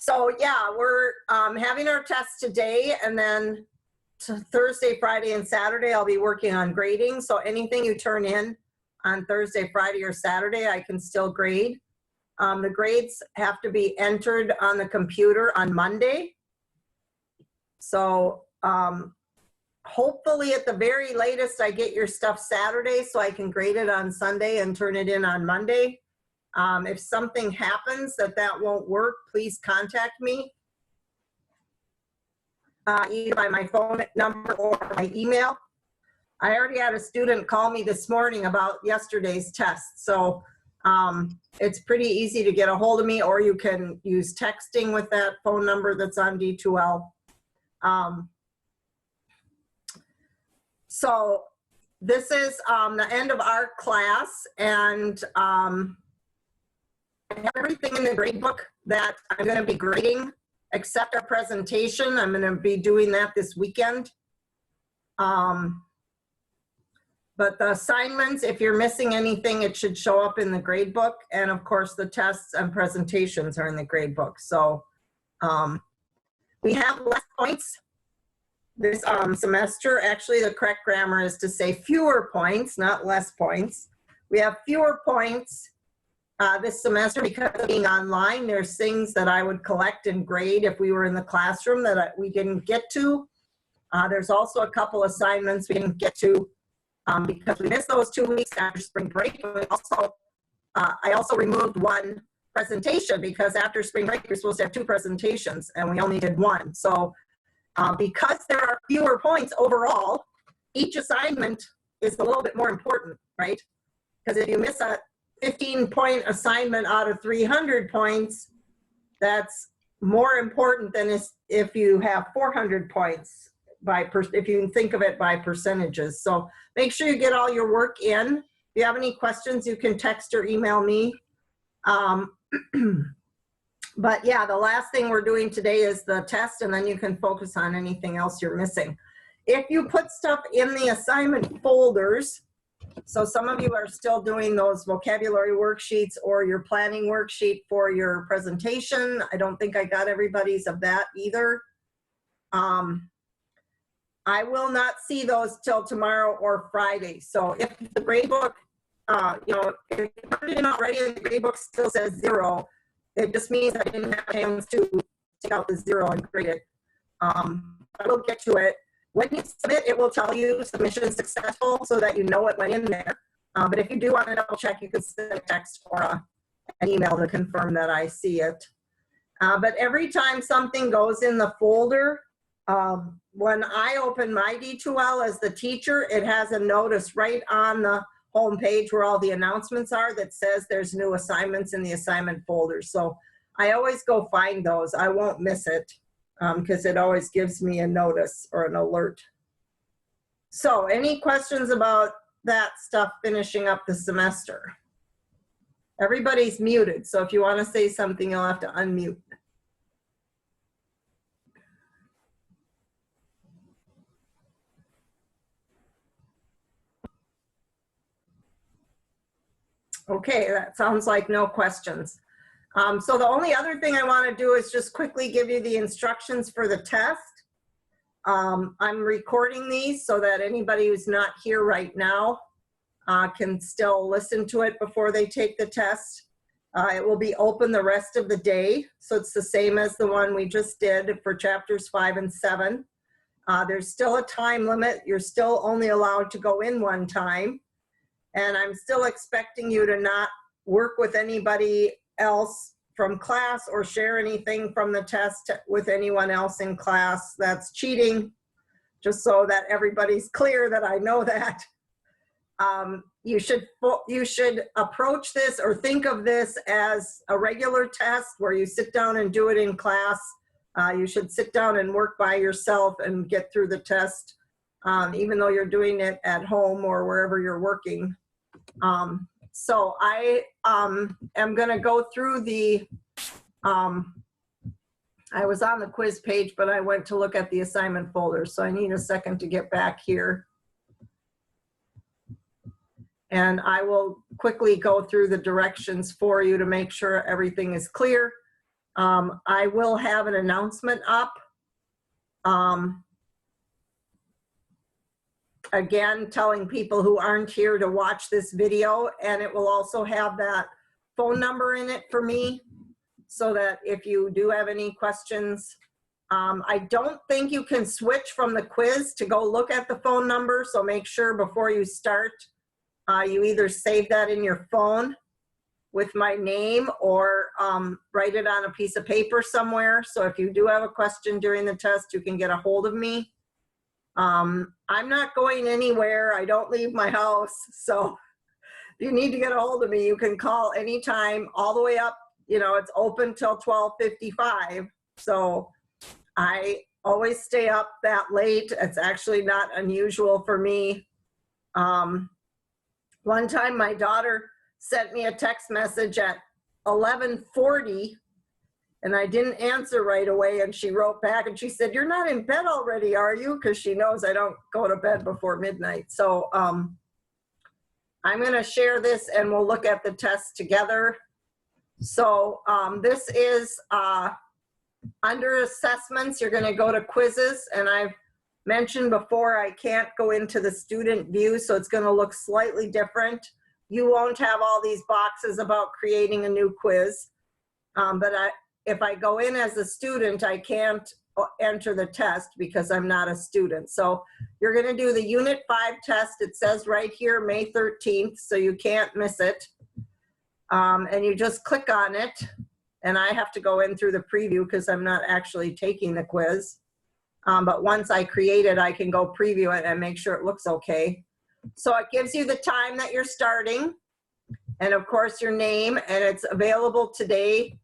So yeah, we're having our test today, and then Thursday, Friday, and Saturday, I'll be working on grading. So anything you turn in on Thursday, Friday, or Saturday, I can still grade. The grades have to be entered on the computer on Monday. So hopefully at the very latest, I get your stuff Saturday so I can grade it on Sunday and turn it in on Monday. If something happens that won't work, please contact me either by my phone number or my email. I already had a student call me this morning about yesterday's test. So it's pretty easy to get a hold of me, or you can use texting with that phone number that's on D2L. So this is the end of our class, and I have everything in the grade book that I'm going to be grading except our presentation. I'm going to be doing that this weekend. But the assignments, if you're missing anything, it should show up in the grade book. And of course, the tests and presentations are in the grade book. So we have less points this semester. Actually, the correct grammar is to say fewer points, not less points. We have fewer points this semester because of being online. There's things that I would collect and grade if we were in the classroom that we didn't get to. There's also a couple assignments we didn't get to because we missed those 2 weeks after spring break. We also, I also removed one presentation because after spring break, you're supposed to have 2 presentations and we only did 1. So because there are fewer points overall, each assignment is a little bit more important, right? Because if you miss a 15-point assignment out of 300 points, that's more important than if you have 400 points if you can think of it by percentages. So make sure you get all your work in. If you have any questions, you can text or email me. But yeah, the last thing we're doing today is the test, and then you can focus on anything else you're missing. If you put stuff in the assignment folders, so some of you are still doing those vocabulary worksheets or your planning worksheet for your presentation. I don't think I got everybody's of that either. I will not see those till tomorrow or Friday. So if the grade book, you know, if you put it in already and the grade book still says 0, it just means I didn't have a chance to take out the 0 and grade it. I will get to it. When you submit, it will tell you submission successful so that you know it went in there. But if you do want to double check, you can send a text or an email to confirm that I see it. But every time something goes in the folder, when I open my D2L as the teacher, it has a notice right on the home page where all the announcements are that says there's new assignments in the assignment folder. So I always go find those. I won't miss it because it always gives me a notice or an alert. So any questions about that stuff finishing up the semester? Everybody's muted, so if you want to say something, you'll have to unmute. Okay, that sounds like no questions. So the only other thing I want to do is just quickly give you the instructions for the test. I'm recording these so that anybody who's not here right now can still listen to it before they take the test. It will be open the rest of the day, so it's the same as the one we just did for chapters 5 and 7. There's still a time limit. You're still only allowed to go in one time. And I'm still expecting you to not work with anybody else from class or share anything from the test with anyone else in class. That's cheating, just so that everybody's clear that I know that. You should approach this or think of this as a regular test where you sit down and do it in class. You should sit down and work by yourself and get through the test, even though you're doing it at home or wherever you're working. So I am going to go through the, I was on the quiz page, but I went to look at the assignment folder. So I need a second to get back here. And I will quickly go through the directions for you to make sure everything is clear. I will have an announcement up. Again, telling people who aren't here to watch this video, and it will also have that phone number in it for me, so that if you do have any questions, I don't think you can switch from the quiz to go look at the phone number, so make sure before you start, you either save that in your phone with my name or write it on a piece of paper somewhere. So if you do have a question during the test, you can get a hold of me. I'm not going anywhere. I don't leave my house. So if you need to get a hold of me, you can call anytime all the way up. You know, it's open till 12:55. So I always stay up that late. It's actually not unusual for me. One time my daughter sent me a text message at 11:40 and I didn't answer right away, and she wrote back and she said, "You're not in bed already, are you?" Because she knows I don't go to bed before midnight. So I'm going to share this and we'll look at the test together. So this is under assessments. You're going to go to quizzes, and I've mentioned before I can't go into the student view, so it's going to look slightly different. You won't have all these boxes about creating a new quiz, but if I go in as a student, I can't enter the test because I'm not a student. So you're going to do the Unit 5 test. It says right here, May 13th, so you can't miss it. And you just click on it, and I have to go in through the preview because I'm not actually taking the quiz. But once I create it, I can go preview it and make sure it looks okay. So it gives you the time that you're starting, and of course your name, and it's available today,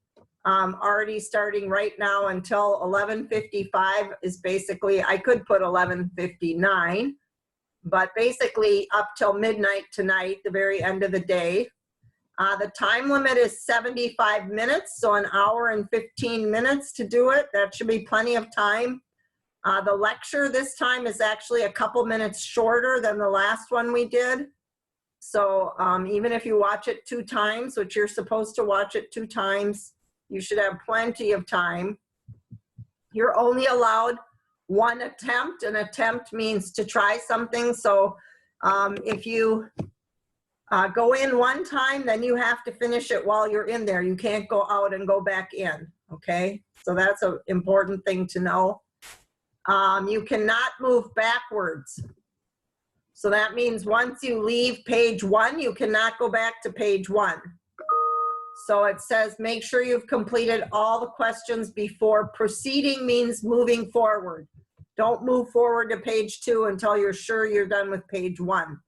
already starting right now until 11:55 is basically, I could put 11:59, but basically up till midnight tonight, the very end of the day. The time limit is 75 minutes, so an hour and 15 minutes to do it. That should be plenty of time. The lecture this time is actually a couple minutes shorter than the last one we did. So even if you watch it 2 times, which you're supposed to watch it 2 times, you should have plenty of time. You're only allowed 1 attempt. An attempt means to try something. So if you go in 1 time, then you have to finish it while you're in there. You can't go out and go back in, okay? So that's an important thing to know. You cannot move backwards. So that means once you leave page 1, you cannot go back to page 1. So it says, make sure you've completed all the questions before proceeding, means moving forward. Don't move forward to page 2 until you're sure you're done with page 1.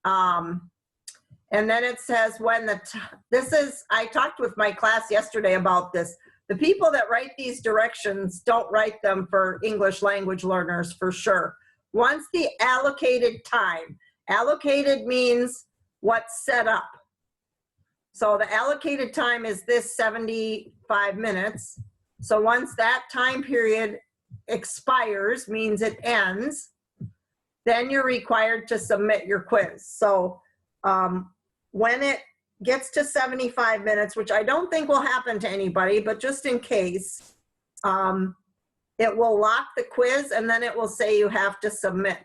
And then it says when I talked with my class yesterday about this. The people that write these directions don't write them for English language learners for sure. Once the allocated time, allocated means what's set up. So the allocated time is this 75 minutes. So once that time period expires, means it ends, then you're required to submit your quiz. So when it gets to 75 minutes, which I don't think will happen to anybody, but just in case, it will lock the quiz and then it will say you have to submit.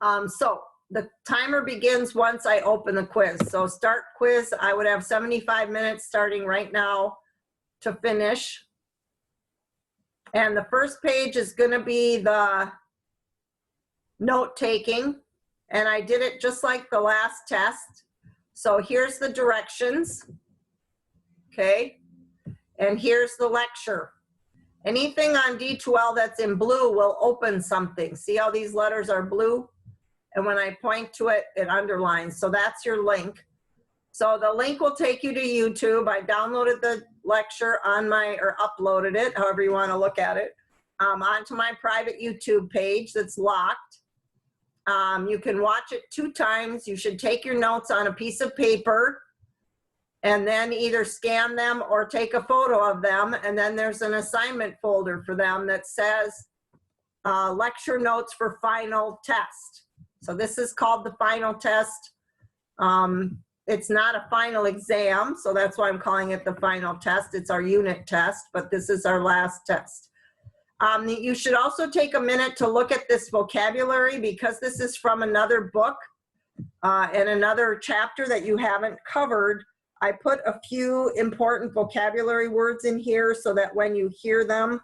So the timer begins once I open the quiz. So start quiz, I would have 75 minutes starting right now to finish. And the first page is going to be the note taking. And I did it just like the last test. So here's the directions, okay? And here's the lecture. Anything on D2L that's in blue will open something. See how these letters are blue? And when I point to it, it underlines. So that's your link. So the link will take you to YouTube. I downloaded the lecture on or uploaded it, however you want to look at it, onto my private YouTube page that's locked. You can watch it 2 times. You should take your notes on a piece of paper and then either scan them or take a photo of them. And then there's an assignment folder for them that says lecture notes for final test. So this is called the final test. it's not a final exam, so that's why I'm calling it the final test. It's our unit test, but this is our last test. You should also take a minute to look at this vocabulary, because this is from another book and another chapter that you haven't covered. I put a few important vocabulary words in here so that when you hear them,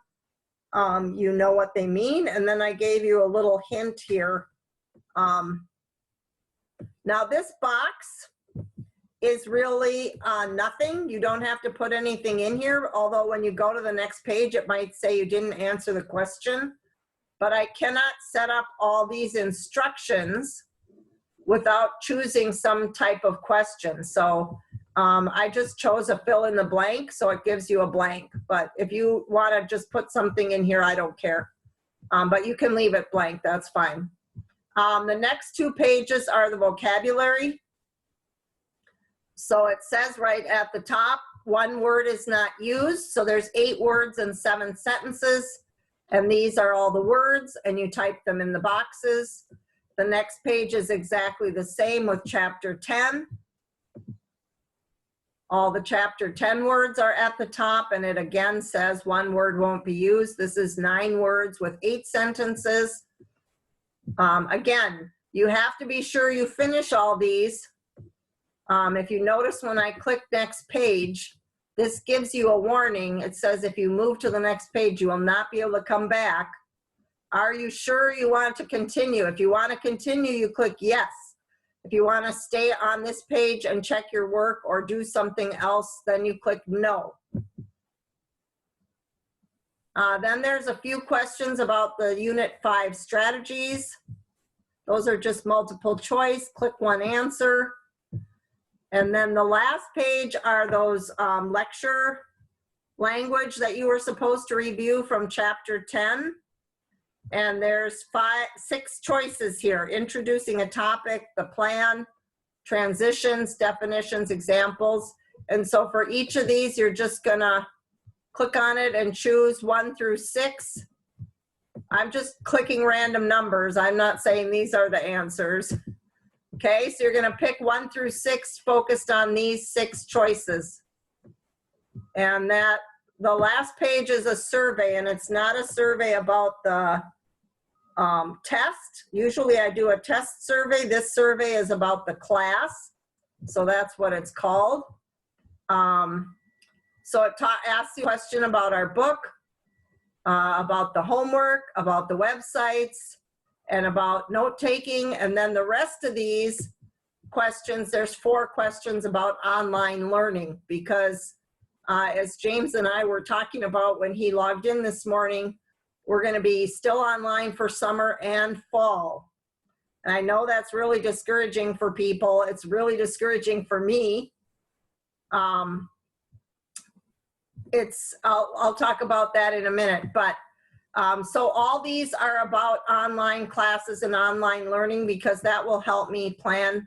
you know what they mean. And then I gave you a little hint here. Now this box is really nothing. You don't have to put anything in here, although when you go to the next page, it might say you didn't answer the question. But I cannot set up all these instructions without choosing some type of question. So I just chose a fill in the blank, so it gives you a blank. But if you want to just put something in here, I don't care. But you can leave it blank, that's fine. The next 2 pages are the vocabulary. So it says right at the top, 1 word is not used. So there's 8 words and 7 sentences. And these are all the words, and you type them in the boxes. The next page is exactly the same with chapter 10. All the chapter 10 words are at the top, and it again says 1 word won't be used. This is 9 words with 8 sentences. Again, you have to be sure you finish all these. If you notice when I click next page, this gives you a warning. It says if you move to the next page, you will not be able to come back. Are you sure you want to continue? If you want to continue, you click yes. If you want to stay on this page and check your work or do something else, then you click no. Then there's a few questions about the Unit 5 strategies. Those are just multiple choice. Click one answer. And then the last page are those lecture language that you were supposed to review from chapter 10. And there's 6 choices here: introducing a topic, the plan, transitions, definitions, examples. And so for each of these, you're just gonna click on it and choose 1 through 6. I'm just clicking random numbers. I'm not saying these are the answers. Okay, so you're gonna pick 1 through 6 focused on these 6 choices. And that the last page is a survey, and it's not a survey about the test. Usually I do a test survey. This survey is about the class, so that's what it's called. So it asks you a question about our book, about the homework, about the websites, and about note-taking. And then the rest of these questions, there's 4 questions about online learning, because as James and I were talking about when he logged in this morning, we're going to be still online for summer and fall. And I know that's really discouraging for people. It's really discouraging for me. I'll talk about that in a minute. But so all these are about online classes and online learning, because that will help me plan.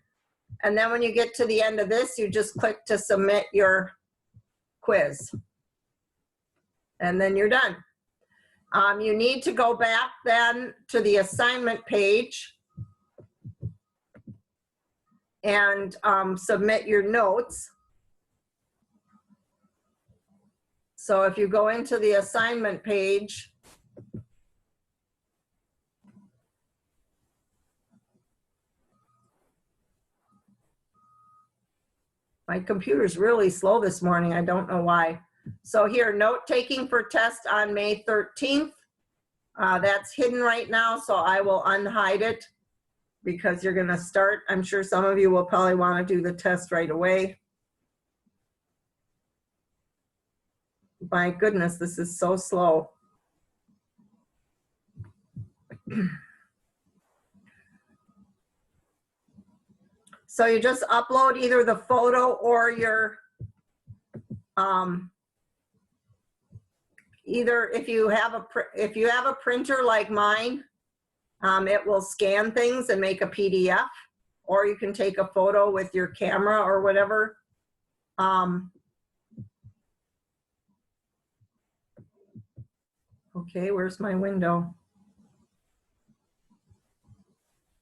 And then when you get to the end of this, you just click to submit your quiz. And then you're done. You need to go back then to the assignment page and submit your notes. So if you go into the assignment page, my computer's really slow this morning. I don't know why. So here, note taking for test on May 13th. That's hidden right now, so I will unhide it because you're gonna start. I'm sure some of you will probably wanna do the test right away. My goodness, this is so slow. So you just upload either the photo or your, either if you have a printer like mine, it will scan things and make a PDF, or you can take a photo with your camera or whatever. Okay, where's my window?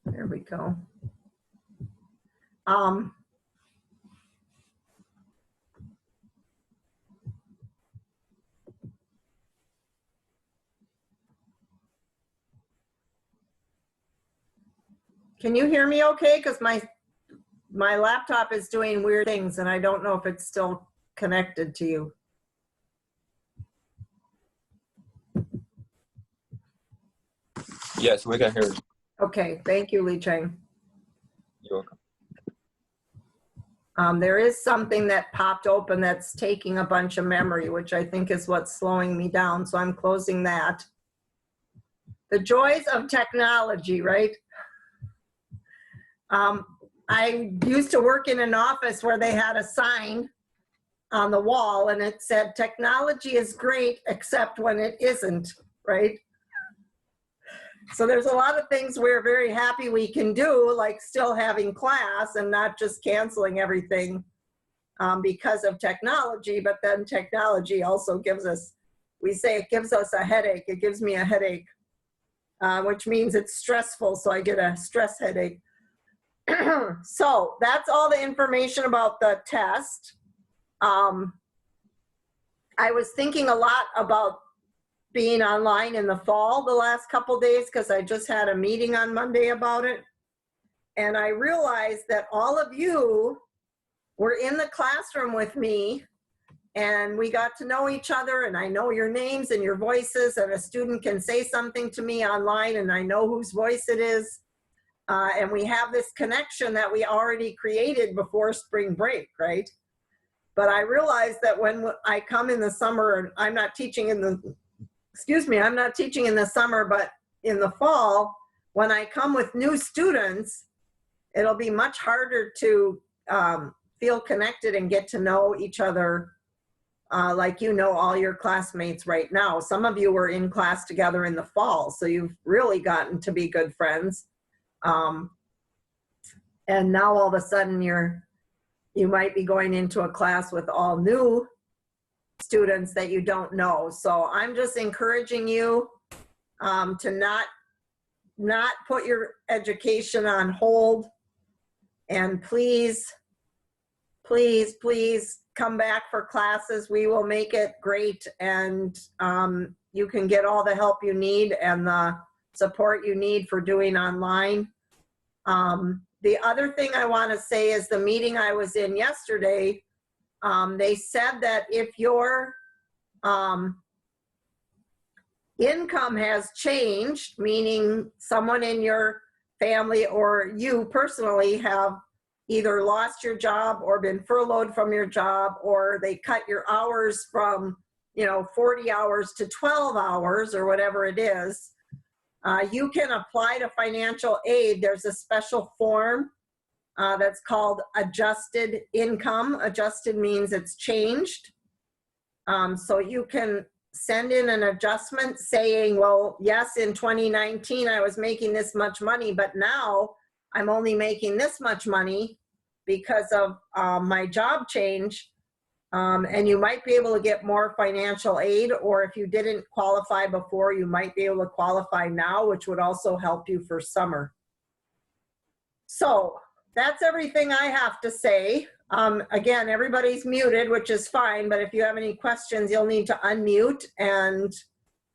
There we go. Can you hear me okay? Because my laptop is doing weird things and I don't know if it's still connected to you. Yes, we can hear you. Okay, thank you, Li Cheng. You're welcome. There is something that popped open that's taking a bunch of memory, which I think is what's slowing me down. So I'm closing that. The joys of technology, right? I used to work in an office where they had a sign on the wall and it said, technology is great, except when it isn't, right? So there's a lot of things we're very happy we can do, like still having class and not just canceling everything because of technology, but then technology also gives us, we say it gives us a headache. It gives me a headache, which means it's stressful, so I get a stress headache. So that's all the information about the test. I was thinking a lot about being online in the fall the last couple days because I just had a meeting on Monday about it. And I realized that all of you were in the classroom with me and we got to know each other and I know your names and your voices, and a student can say something to me online and I know whose voice it is. And we have this connection that we already created before spring break, right? But I realized that when I come in the summer, I'm not teaching in the, I'm not teaching in the summer, but in the fall, when I come with new students, it'll be much harder to feel connected and get to know each other like you know all your classmates right now. Some of you were in class together in the fall, so you've really gotten to be good friends. And now all of a sudden you might be going into a class with all new students that you don't know. So I'm just encouraging you to not put your education on hold, and please come back for classes. We will make it great, and you can get all the help you need and the support you need for doing online. The other thing I want to say is the meeting I was in yesterday, they said that if your income has changed, meaning someone in your family or you personally have either lost your job or been furloughed from your job, or they cut your hours from 40 hours to 12 hours or whatever it is, you can apply to financial aid. There's a special form that's called adjusted income. Adjusted means it's changed. So you can send in an adjustment saying, well, yes, in 2019, I was making this much money, but now I'm only making this much money because of my job change. And you might be able to get more financial aid, or if you didn't qualify before, you might be able to qualify now, which would also help you for summer. So that's everything I have to say. Again, everybody's muted, which is fine, but if you have any questions, you'll need to unmute, and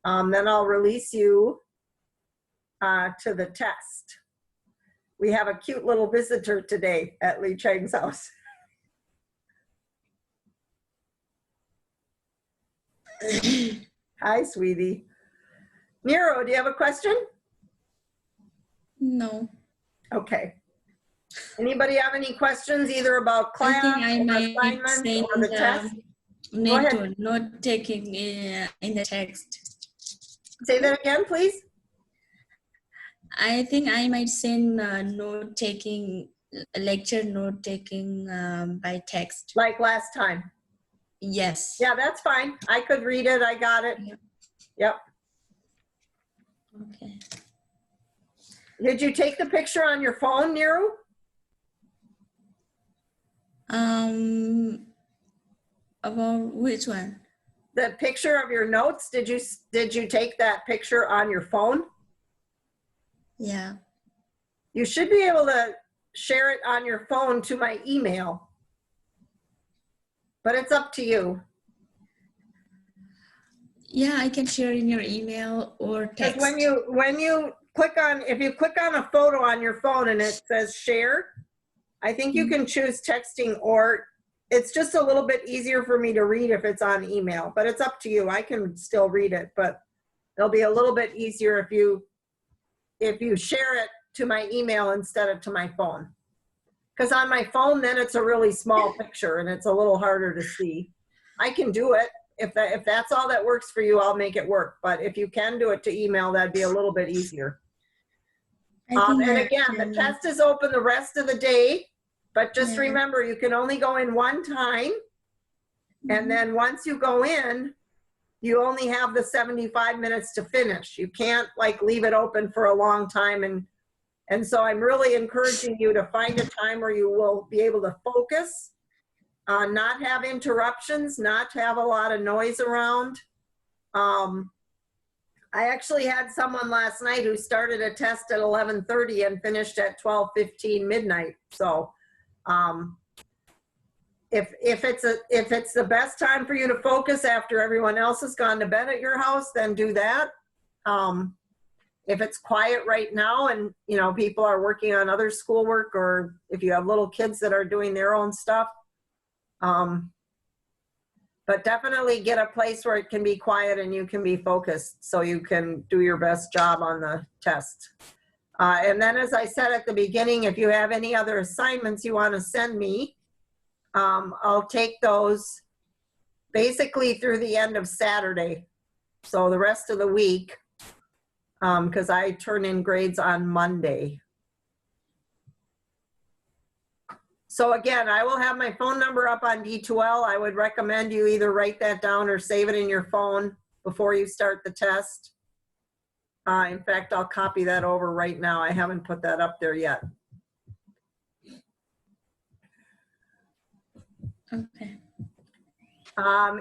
then I'll release you to the test. We have a cute little visitor today at Li Cheng's house. Hi, sweetie. Nero, do you have a question? No. Okay. Anybody have any questions either about class or assignments or the test? Need to note taking in the text. Say that again, please. I think I might send lecture note taking by text. Like last time? Yes. Yeah, that's fine. I could read it. I got it. Yep. Okay. Did you take the picture on your phone, Nero? About which one? The picture of your notes. Did you take that picture on your phone? Yeah. You should be able to share it on your phone to my email, but it's up to you. Yeah, I can share in your email or text. Because when you if you click on a photo on your phone and it says share, I think you can choose texting, or it's just a little bit easier for me to read if it's on email, but it's up to you. I can still read it, but it'll be a little bit easier if you share it to my email instead of to my phone. Because on my phone, then it's a really small picture and it's a little harder to see. I can do it. If that's all that works for you, I'll make it work. But if you can do it to email, that'd be a little bit easier. And again, the test is open the rest of the day, but just remember, you can only go in one time. And then once you go in, you only have the 75 minutes to finish. You can't like leave it open for a long time. And so I'm really encouraging you to find a time where you will be able to focus, not have interruptions, not have a lot of noise around. I actually had someone last night who started a test at 11:30 and finished at 12:15 midnight. So if it's the best time for you to focus after everyone else has gone to bed at your house, then do that. If it's quiet right now and people are working on other schoolwork, or if you have little kids that are doing their own stuff, but definitely get a place where it can be quiet and you can be focused so you can do your best job on the test. And then, as I said at the beginning, if you have any other assignments you want to send me, I'll take those basically through the end of Saturday. So the rest of the week, because I turn in grades on Monday. So again, I will have my phone number up on D2L. I would recommend you either write that down or save it in your phone before you start the test. In fact, I'll copy that over right now. I haven't put that up there yet. Okay.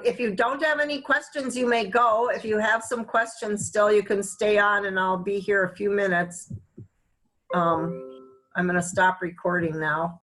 If you don't have any questions, you may go. If you have some questions still, you can stay on and I'll be here a few minutes. I'm going to stop recording now.